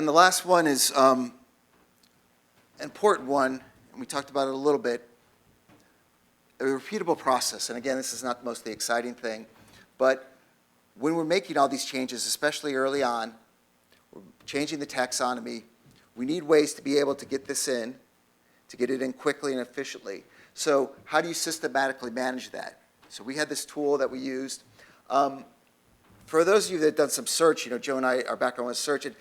And the last one is an important one, and we talked about it a little bit, a repeatable process. And again, this is not the most exciting thing, but when we're making all these changes, especially early on, we're changing the taxonomy, we need ways to be able to get this in, to get it in quickly and efficiently. So how do you systematically manage that? So we had this tool that we used. For those of you that have done some search, Joe and I, our background was search, and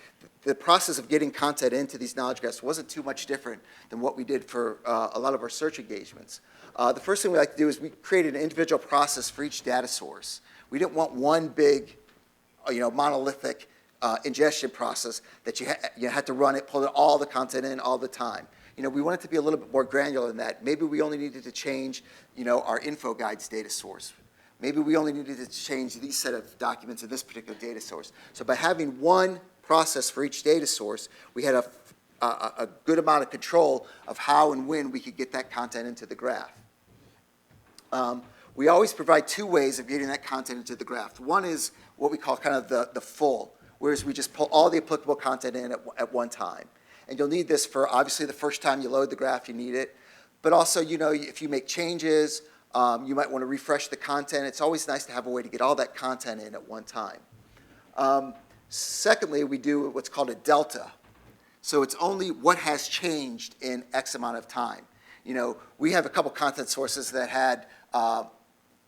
the process of getting content into these knowledge graphs wasn't too much different than what we did for a lot of our search engagements. The first thing we like to do is we created an individual process for each data source. We didn't want one big, monolithic ingestion process that you had to run it, pull all the content in all the time. We want it to be a little bit more granular than that. Maybe we only needed to change, our info guides data source. Maybe we only needed to change these set of documents in this particular data source. So by having one process for each data source, we had a good amount of control of how and when we could get that content into the graph. We always provide two ways of getting that content into the graph. One is what we call kind of the full, whereas we just pull all the applicable content in at one time. And you'll need this for, obviously, the first time you load the graph, you need it. But also, if you make changes, you might want to refresh the content. It's always nice to have a way to get all that content in at one time. Secondly, we do what's called a delta. So it's only what has changed in X amount of time. We have a couple content sources that had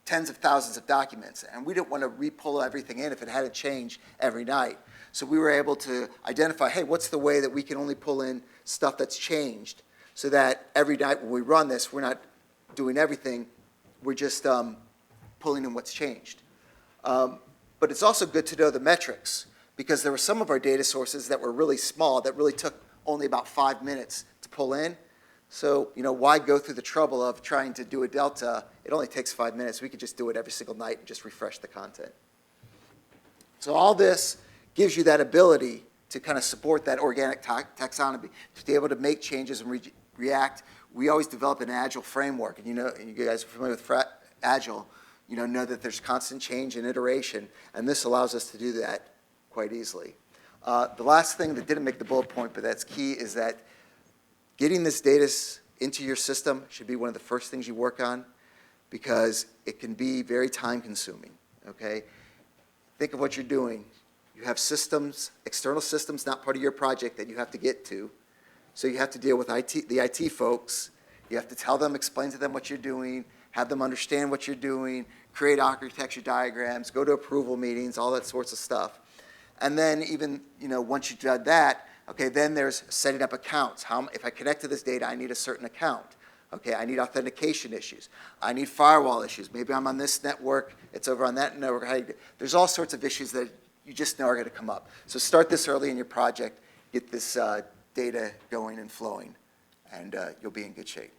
tens of thousands of documents, and we didn't want to re-pull everything in if it hadn't changed every night. So we were able to identify, hey, what's the way that we can only pull in stuff that's changed so that every night when we run this, we're not doing everything, we're just pulling in what's changed. But it's also good to know the metrics, because there were some of our data sources that were really small that really took only about 5 minutes to pull in. So, why go through the trouble of trying to do a delta? It only takes 5 minutes. We could just do it every single night and just refresh the content. So all this gives you that ability to kind of support that organic taxonomy, to be able to make changes and react. We always develop an Agile framework, and and you guys are familiar with Agile, know that there's constant change and iteration, and this allows us to do that quite easily. The last thing that didn't make the bullet point, but that's key, is that getting this data into your system should be one of the first things you work on, because it can be very time-consuming, okay? Think of what you're doing. You have systems, external systems, not part of your project, that you have to get to. So you have to deal with the IT folks. You have to tell them, explain to them what you're doing, have them understand what you're doing, create architecture diagrams, go to approval meetings, all that sorts of stuff. And then even, once you've done that, okay, then there's setting up accounts. If I connect to this data, I need a certain account. Okay, I need authentication issues. I need firewall issues. Maybe I'm on this network, it's over on that network. There's all sorts of issues that you just know are going to come up. So start this early in your project, get this data going and flowing, and you'll be in good shape.